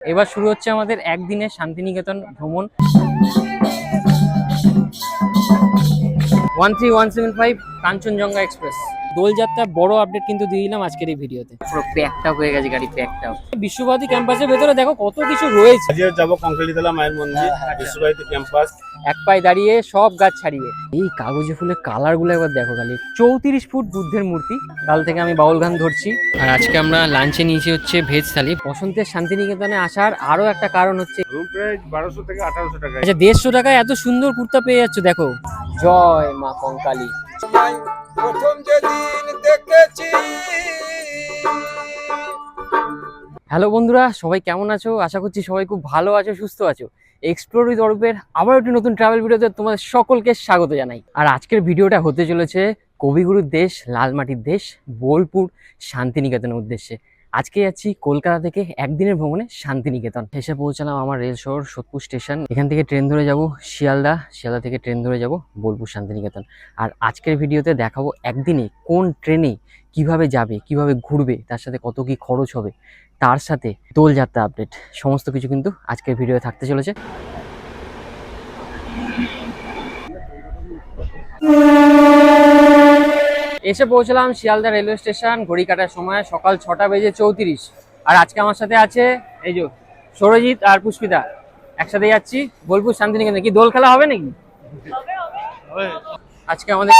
এবার শুরু হচ্ছে আমাদের একদিনের শান্তিনিকেতন ভ্রমণ। 13175 কাঞ্চনজঙ্ঘা এক্সপ্রেস দোলযাত্রার বড় আপডেট কিন্তু দিয়ে দিলাম আজকের এই ভিডিওতে। পুরো প্যাকটা হয়ে গেছে গাড়ি, প্যাকটা। বিশ্বভারতী ক্যাম্পাসের ভেতরে দেখো কত কিছু রয়েছে। আজকে যাবো কঙ্কালীতলা মায়ের মন্দির, বিশ্বভারতী ক্যাম্পাস। এক পায়ে দাঁড়িয়ে সব গাছ ছাড়িয়ে এই কাগজে ফুলের কালার গুলো একবার দেখো খালি। 34 ফুট বুদ্ধের মূর্তি। কাল থেকে আমি বাউল গান ধরছি। আর আজকে আমরা লাঞ্চে নিয়েছি হচ্ছে ভেজ থালি। বসন্তের শান্তিনিকেতনে আসার আরো একটা কারণ হচ্ছে রুম প্রাইস 1200 থেকে 1800 টাকা। আচ্ছা, 150 টাকায় এত সুন্দর কুর্তা পেয়ে যাচ্ছ। দেখো, জয় মা কঙ্কালী। প্রথম যেদিন দেখেছি। হ্যালো বন্ধুরা, সবাই কেমন আছো? আশা করছি সবাই খুব ভালো আছো, সুস্থ আছো। এক্সপ্লোর উইথ অরূপের আবার একটি নতুন ট্রাভেল ভিডিওতে তোমাদের সকলকে স্বাগত জানাই। আর আজকের ভিডিওটা হতে চলেছে কবিগুরুর দেশ, লালমাটির দেশ, বোলপুর শান্তিনিকেতনের উদ্দেশ্যে। আজকে যাচ্ছি কলকাতা থেকে একদিনের ভ্রমণে শান্তিনিকেতন। এসে পৌঁছালাম আমার রেল শহর সোদপুর স্টেশন। এখান থেকে ট্রেন ধরে যাব শিয়ালদা, শিয়ালদা থেকে ট্রেন ধরে যাব বোলপুর শান্তিনিকেতন। আর আজকের ভিডিওতে দেখাবো একদিনে কোন ট্রেনে কিভাবে যাবে, কিভাবে ঘুরবে, তার সাথে কত কি খরচ হবে, তার সাথে দোলযাত্রা আপডেট, সমস্ত কিছু কিন্তু আজকের ভিডিওতে থাকতে চলেছে। এসে পৌঁছলাম শিয়ালদা রেলওয়ে স্টেশন। ঘড়ি কাটার সময় সকাল 6:34। আর আজকে আমার সাথে আছে এই যে সৌরজিৎ আর পুষ্পিতা। একসাথে যাচ্ছি বোলপুর শান্তিনিকেতন। কি দোল খেলা হবে নাকি আজকে আমাদের?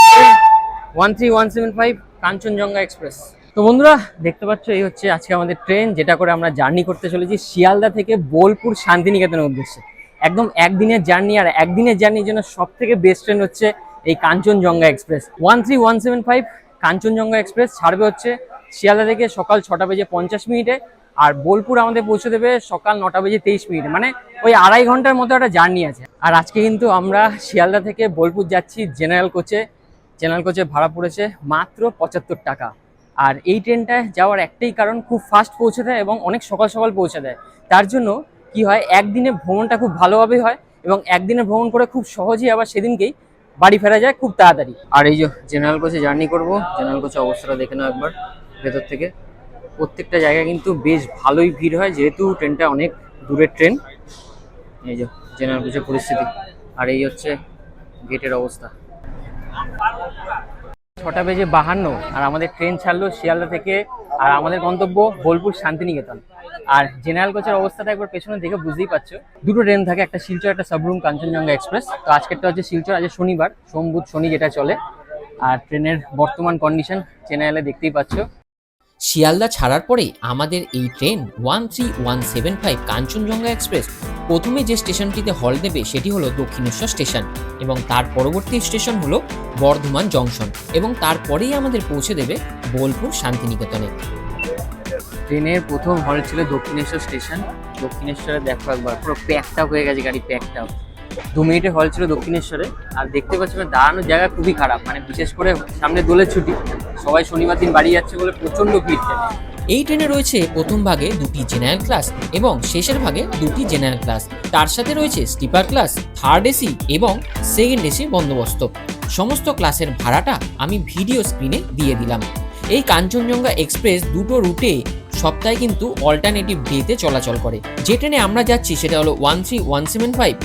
13175 কাঞ্চনজঙ্ঘা এক্সপ্রেস। তো বন্ধুরা দেখতে পাচ্ছ, এই হচ্ছে আজকে আমাদের ট্রেন, যেটা করে আমরা জার্নি করতে চলেছি শিয়ালদা থেকে বোলপুর শান্তিনিকেতনের উদ্দেশ্যে। একদম একদিনের জার্নি। আর একদিনের জার্নির জন্য সব থেকে বেস্ট ট্রেন হচ্ছে এই কাঞ্চনজঙ্ঘা এক্সপ্রেস। 13175 কাঞ্চনজঙ্ঘা এক্সপ্রেস ছাড়বে হচ্ছে শিয়ালদা থেকে সকাল 6:50 আর বোলপুর আমাদের পৌঁছে দেবে সকাল 9:23। মানে ওই 2.5 ঘন্টার মতো একটা জার্নি আছে। আর আজকে কিন্তু আমরা শিয়ালদা থেকে বোলপুর যাচ্ছি জেনারেল কোচে। জেনারেল কোচে ভাড়া পড়েছে মাত্র 75 টাকা। আর এই ট্রেনটায় যাওয়ার একটাই কারণ, খুব ফাস্ট পৌঁছে দেয় এবং অনেক সকাল সকাল পৌঁছে দেয়। তার জন্য কি হয়, একদিনে ভ্রমণটা খুব ভালোভাবে হয় এবং একদিনে ভ্রমণ করে খুব সহজেই আবার সেদিনকেই বাড়ি ফেরা যায় খুব তাড়াতাড়ি। আর এই যে জেনারেল কোচে জার্নি করব। জেনারেল কোচের অবস্থাটা দেখে নাও একবার ভেতর থেকে। প্রত্যেকটা জায়গায় কিন্তু বেশ ভালোই ভিড় হয়, যেহেতু ট্রেনটা অনেক দূরের ট্রেন। এই যে জেনারেল কোচের পরিস্থিতি। আর এই হচ্ছে গেটের অবস্থা। 6:52 আর আমাদের ট্রেন ছাড়লো শিয়ালদা থেকে। আর আমাদের গন্তব্য বোলপুর শান্তিনিকেতন। আর জেনারেল কোচের অবস্থাটা একবার পেছনে দেখে বুঝতেই পারছো। দুটো ট্রেন থাকে, একটা শিলচর, একটা সাবরুম কাঞ্চনজঙ্ঘা এক্সপ্রেস। তো আজকেরটা হচ্ছে শিলচর। আজ শনিবার, সোম বুধ শনি যেটা চলে। আর ট্রেনের বর্তমান কন্ডিশন চ্যানেলে দেখতেই পাচ্ছ। শিয়ালদা ছাড়ার পরে আমাদের এই ট্রেন 13175 কাঞ্চনজঙ্ঘা এক্সপ্রেস প্রথমে যে স্টেশনটিতে হল দেবে সেটি হলো দক্ষিণেশ্বর স্টেশন, এবং তার পরবর্তী স্টেশন হলো বর্ধমান জংশন, এবং তারপরেই আমাদের পৌঁছে দেবে বোলপুর শান্তিনিকেতনে। ট্রেনের প্রথম হল ছিল দক্ষিণেশ্বর স্টেশন। দক্ষিণেশ্বরে দেখো একবার পুরো প্যাকটা হয়ে গেছে গাড়ি, প্যাকটা। 2 মিনিটের হল ছিল দক্ষিণেশ্বরে। আর দেখতে পাচ্ছি দাঁড়ানোর জায়গা খুবই খারাপ, মানে বিশেষ করে সামনে দোলের ছুটি, সবাই শনিবার দিন বাড়ি যাচ্ছে বলে প্রচন্ড ভিড় ট্রেনে। এই ট্রেনে রয়েছে প্রথম ভাগে 2টি জেনারেল ক্লাস এবং শেষের ভাগে 2টি জেনারেল ক্লাস। তার সাথে রয়েছে স্লিপার ক্লাস, থার্ড এসি এবং সেকেন্ড এসি বন্দোবস্ত। সমস্ত ক্লাসের ভাড়াটা আমি ভিডিও স্ক্রিনে দিয়ে দিলাম। এই কাঞ্চনজঙ্ঘা এক্সপ্রেস দুটো রুটে সপ্তাহে কিন্তু অল্টারনেটিভ ডেতে চলাচল করে। যে ট্রেনে আমরা যাচ্ছি সেটা হলো 13175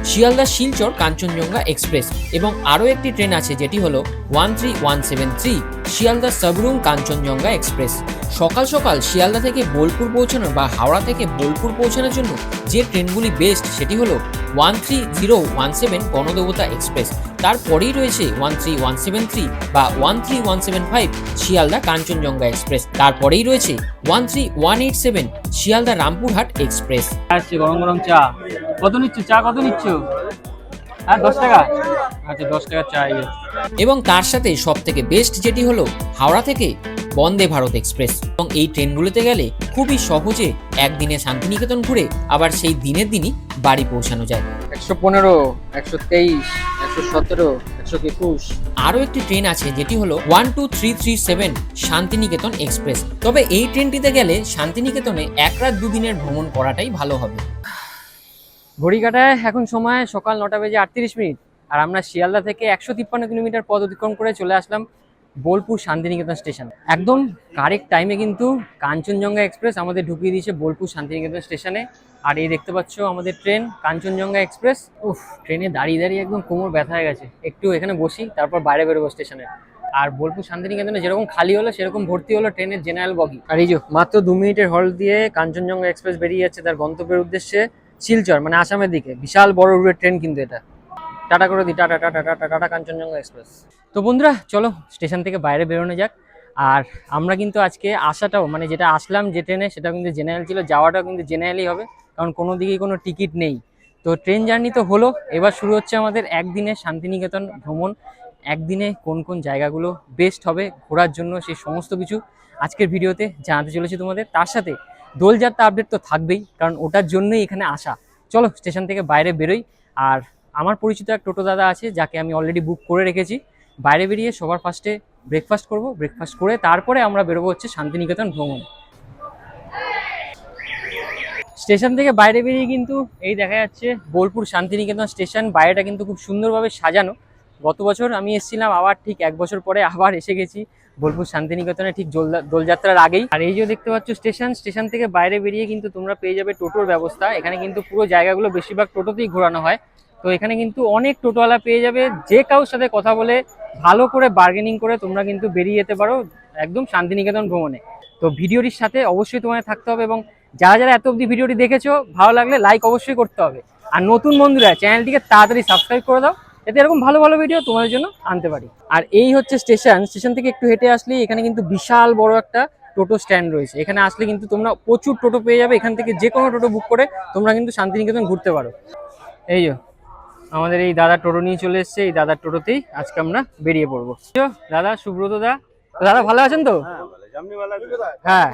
শিয়ালদা শিলচর কাঞ্চনজঙ্ঘা এক্সপ্রেস, এবং আরও একটি ট্রেন আছে যেটি হলো 13173 শিয়ালদা সাবরুম কাঞ্চনজঙ্ঘা এক্সপ্রেস। সকাল সকাল শিয়ালদা থেকে বোলপুর পৌঁছানোর বা হাওড়া থেকে বোলপুর পৌঁছানোর জন্য যে ট্রেনগুলি বেস্ট সেটি হলো 13017 গণদেবতা এক্সপ্রেস। তারপরেই রয়েছে 13173 বা 13175 শিয়ালদা কাঞ্চনজঙ্ঘা এক্সপ্রেস। তারপরেই রয়েছে 13187 শিয়ালদা রামপুরহাট এক্সপ্রেস। আসছে গরম গরম চা। কত নিচ্ছ চা? কত নিচ্ছ? হ্যাঁ, 10 টাকা। আচ্ছা, 10 টাকা চা। এবং তার সাথে সব থেকে বেস্ট যেটি হলো হাওড়া থেকে বন্দে ভারত এক্সপ্রেস। এবং এই ট্রেনগুলোতে গেলে খুবই সহজে একদিনে শান্তিনিকেতন ঘুরে আবার সেই দিনের দিনই বাড়ি পৌঁছানো যায়। 115, 123, 117, 121। আরও একটি ট্রেন আছে যেটি হলো 12337 শান্তিনিকেতন এক্সপ্রেস। তবে এই ট্রেনটিতে গেলে শান্তিনিকেতনে 1 রাত 2 দিনের ভ্রমণ করাটাই ভালো হবে। ঘড়ি কাটায় এখন সময় সকাল 9:38। আর আমরা শিয়ালদা থেকে 153 কিলোমিটার পথ অতিক্রম করে চলে আসলাম বোলপুর শান্তিনিকেতন স্টেশন। একদম কারেক্ট টাইমে কিন্তু কাঞ্চনজঙ্ঘা এক্সপ্রেস আমাদের ঢুকিয়ে দিয়েছে বোলপুর শান্তিনিকেতন স্টেশনে। আর এই দেখতে পাচ্ছ আমাদের ট্রেন কাঞ্চনজঙ্ঘা এক্সপ্রেস। উফ, ট্রেনে দাঁড়িয়ে দাঁড়িয়ে একদম কোমর ব্যথা হয়ে গেছে। একটু এখানে বসি, তারপর বাইরে বেরোবো স্টেশনে। আর বোলপুর শান্তিনিকেতনে যেরকম খালি হলো সেরকম ভর্তি হলো ট্রেনের জেনারেল বগি। আর এই যে মাত্র 2 মিনিটের হল্ট দিয়ে কাঞ্চনজঙ্ঘা এক্সপ্রেস বেরিয়ে যাচ্ছে তার গন্তব্যের উদ্দেশ্যে শিলচর, মানে আসামের দিকে। বিশাল বড় রুটের ট্রেন কিন্তু এটা। টাটা করে দিই, tata tata tata tata Kanchenjunga express. তো বন্ধুরা চলো স্টেশন থেকে বাইরে বেরোনো যাক। আর আমরা কিন্তু আজকে আসাটাও, মানে যেটা আসলাম যে ট্রেনে, সেটা কিন্তু জেনারেল ছিল, যাওয়াটাও কিন্তু জেনারেলই হবে, কারণ কোনো দিকেই কোনো টিকিট নেই। তো ট্রেন জার্নি তো হলো, এবার শুরু হচ্ছে আমাদের একদিনের শান্তিনিকেতন ভ্রমণ। একদিনে কোন কোন জায়গাগুলো বেস্ট হবে ঘোরার জন্য, সেই সমস্ত কিছু আজকের ভিডিওতে জানাতে চলেছি তোমাদের। তার সাথে দোলযাত্রা আপডেট তো থাকবেই, কারণ ওটার জন্যই এখানে আসা। চলো স্টেশন থেকে বাইরে বেরোই। আর আমার পরিচিত এক টোটো দাদা আছে, যাকে আমি অলরেডি বুক করে রেখেছি। বাইরে বেরিয়ে সবার ফার্স্টে ব্রেকফাস্ট করব, ব্রেকফাস্ট করে তারপরে আমরা বেরোবো হচ্ছে শান্তিনিকেতন ভ্রমণ। স্টেশন থেকে বাইরে বেরিয়ে কিন্তু এই দেখা যাচ্ছে বোলপুর শান্তিনিকেতন স্টেশন। বাইরেটা কিন্তু খুব সুন্দরভাবে সাজানো। গত বছর আমি এসেছিলাম, আবার ঠিক 1 বছর পরে আবার এসে গেছি বোলপুর শান্তিনিকেতনে, ঠিক দোলযাত্রার আগেই। আর এই যে দেখতে পাচ্ছ স্টেশন থেকে বাইরে বেরিয়ে কিন্তু তোমরা পেয়ে যাবে টোটোর ব্যবস্থা। এখানে কিন্তু পুরো জায়গাগুলো বেশিরভাগ টোটোতেই ঘোরানো হয়। তো এখানে কিন্তু অনেক টোটোওয়ালা পেয়ে যাবে, যে কারোর সাথে কথা বলে ভালো করে বার্গেনিং করে তোমরা কিন্তু বেরিয়ে যেতে পারো একদম শান্তিনিকেতন ভ্রমণে। তো ভিডিওটির সাথে অবশ্যই তোমাদের থাকতে হবে, এবং যারা যারা এত অবধি ভিডিওটি দেখেছো ভালো লাগলে লাইক অবশ্যই করতে হবে। আর নতুন বন্ধুরা চ্যানেলটিকে তাড়াতাড়ি সাবস্ক্রাইব করে দাও, যাতে এরকম ভালো ভালো ভিডিও তোমাদের জন্য আনতে পারি। আর এই হচ্ছে স্টেশন থেকে একটু হেঁটে আসলেই এখানে কিন্তু বিশাল বড় একটা টোটো স্ট্যান্ড রয়েছে। এখানে আসলে কিন্তু তোমরা প্রচুর টোটো পেয়ে যাবে। এখান থেকে যে কোনো টোটো বুক করে তোমরা কিন্তু শান্তিনিকেতন ঘুরতে পারো। এই যে আমাদের এই দাদা টোটো নিয়ে চলে এসছে, এই দাদার টোটোতেই আজকে আমরা বেরিয়ে পড়বো। দাদা সুব্রত দা, দাদা ভালো আছেন তো? হ্যাঁ,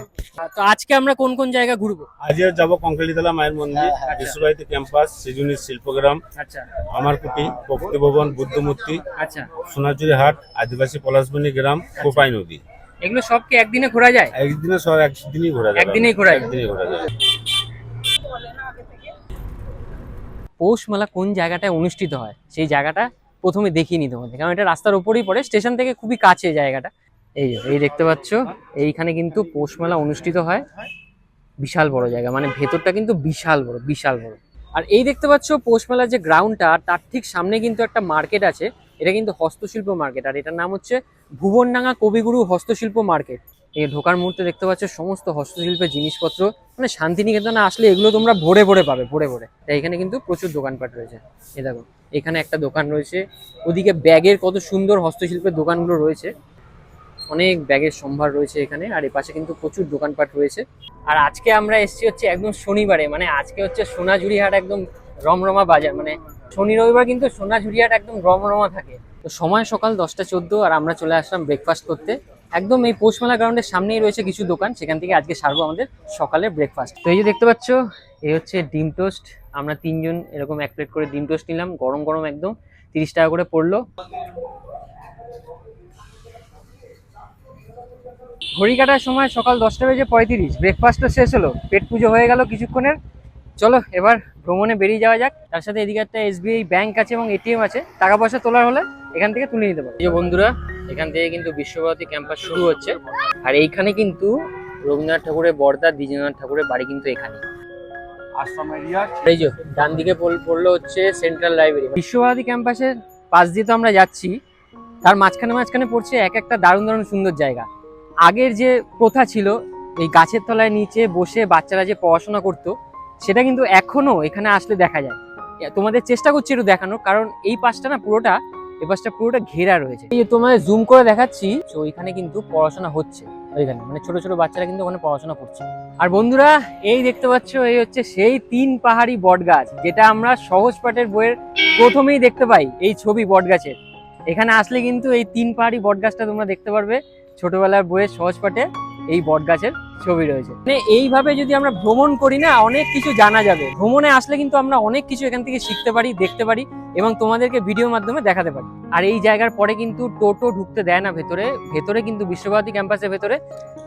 তো আজকে আমরা কোন কোন জায়গা ঘুরবো? আজ যাবো কঙ্কালীতলা মায়ের মন্দির, বিশ্বভারতী ক্যাম্পাস, সৃজনী শিল্পগ্রাম, আচ্ছা আমার কুটি, ভক্তি ভবন, বুদ্ধ মূর্তি, আচ্ছা, সোনাঝুরি হাট, আদিবাসী পলাশবনী গ্রাম, কোপাই নদী। এগুলো সব কি একদিনে ঘোরা যায়? একদিনে সব একদিনই ঘোরা যায়। একদিনেই ঘোরা যায়। একদিনই ঘোরা যায়। পৌষ মেলা কোন জায়গাটায় অনুষ্ঠিত হয় সেই জায়গাটা প্রথমে দেখিয়ে নিতে হবে, কারণ এটা রাস্তার উপরেই পড়ে, স্টেশন থেকে খুবই কাছে জায়গাটা। এই দেখতে পাচ্ছ, এইখানে কিন্তু পৌষ মেলা অনুষ্ঠিত হয়। বিশাল বড় জায়গা, মানে ভেতরটা কিন্তু বিশাল বড় বিশাল বড়। আর এই দেখতে পাচ্ছ পৌষ মেলার যে গ্রাউন্ডটা, তার ঠিক সামনে কিন্তু একটা মার্কেট আছে। এটা কিন্তু হস্তশিল্প মার্কেট, আর এটার নাম হচ্ছে ভুবনডাঙ্গা কবিগুরু হস্তশিল্প মার্কেট। এই ঢোকার মুহূর্তে দেখতে পাচ্ছ সমস্ত হস্তশিল্পের জিনিসপত্র, মানে শান্তিনিকেতনে আসলে এগুলো তোমরা ভরে ভরে পাবে, ভরে ভরে। তাই এখানে কিন্তু প্রচুর দোকানপাট রয়েছে। এই দেখো এখানে একটা দোকান রয়েছে, ওদিকে ব্যাগের কত সুন্দর হস্তশিল্পের দোকানগুলো রয়েছে, অনেক ব্যাগের সম্ভার রয়েছে এখানে। আর এই পাশে কিন্তু প্রচুর দোকানপাট রয়েছে। আর আজকে আমরা এসেছি হচ্ছে একদম শনিবারে, মানে আজকে হচ্ছে সোনাঝুরি হাট একদম রমরমা বাজার, মানে শনি রবিবার কিন্তু সোনাঝুরি হাট একদম রমরমা থাকে। তো সময় সকাল 10টা 14, আর আমরা চলে আসলাম ব্রেকফাস্ট করতে। একদম এই পৌষ মেলা গ্রাউন্ডের সামনেই রয়েছে কিছু দোকান, সেখান থেকে আজকে সারবো আমাদের সকালের ব্রেকফাস্ট। তো এই যে দেখতে পাচ্ছ, এই হচ্ছে ডিম টোস্ট। আমরা 3 জন এরকম 1 প্লেট করে ডিম টোস্ট নিলাম, গরম গরম একদম, 30 টাকা করে পড়লো। ঘড়ি কাটার সময় সকাল 10:35, ব্রেকফাস্টও শেষ হলো, পেট পুজো হয়ে গেল কিছুক্ষণের। চলো এবার ভ্রমণে বেরিয়ে যাওয়া যাক। তার সাথে এদিকে একটা SBI ব্যাংক আছে এবং ATM আছে, টাকা পয়সা তোলার হলে এখান থেকে তুলে নিতে পারো। এই যে বন্ধুরা, এখান থেকে কিন্তু বিশ্বভারতী ক্যাম্পাস শুরু হচ্ছে। আর এইখানে কিন্তু রবীন্দ্রনাথ ঠাকুরের বর্দা, দ্বিজেন্দ্রনাথ ঠাকুরের বাড়ি কিন্তু এখানে। এই যে ডান দিকে পড়লো হচ্ছে সেন্ট্রাল লাইব্রেরি। বিশ্বভারতী ক্যাম্পাসের পাশ দিয়ে তো আমরা যাচ্ছি, তার মাঝখানে পড়ছে এক একটা দারুণ দারুণ সুন্দর জায়গা। আগের যে প্রথা ছিল এই গাছের তলায় নিচে বসে বাচ্চারা যে পড়াশোনা করতো, সেটা কিন্তু এখনো এখানে আসলে দেখা যায়। তোমাদের চেষ্টা করছি একটু দেখানোর, কারণ এই পাশটা না পুরোটা, এই পাশটা পুরোটা ঘেরা রয়েছে। এই যে তোমাদের জুম করে দেখাচ্ছি, তো ওইখানে কিন্তু পড়াশোনা হচ্ছে, ওইখানে মানে ছোট ছোট বাচ্চারা কিন্তু ওখানে পড়াশোনা করছে। আর বন্ধুরা এই দেখতে পাচ্ছ, এই হচ্ছে সেই 3 পাহাড়ি বট গাছ, যেটা আমরা সহজ পাঠের বইয়ের প্রথমেই দেখতে পাই এই ছবি বট গাছের। এখানে আসলে কিন্তু এই 3 পাহাড়ি বট গাছটা তোমরা দেখতে পারবে। ছোটবেলার বইয়ের সহজ পাঠে এই বট গাছের ছবি রয়েছে। মানে এইভাবে যদি আমরা ভ্রমণ করি না, অনেক কিছু জানা যাবে। ভ্রমণে আসলে কিন্তু আমরা অনেক কিছু এখান থেকে শিখতে পারি, দেখতে পারি, এবং তোমাদেরকে ভিডিওর মাধ্যমে দেখাতে পারি। আর এই জায়গার পরে কিন্তু টোটো ঢুকতে দেয় না ভেতরে কিন্তু বিশ্বভারতী ক্যাম্পাসের ভেতরে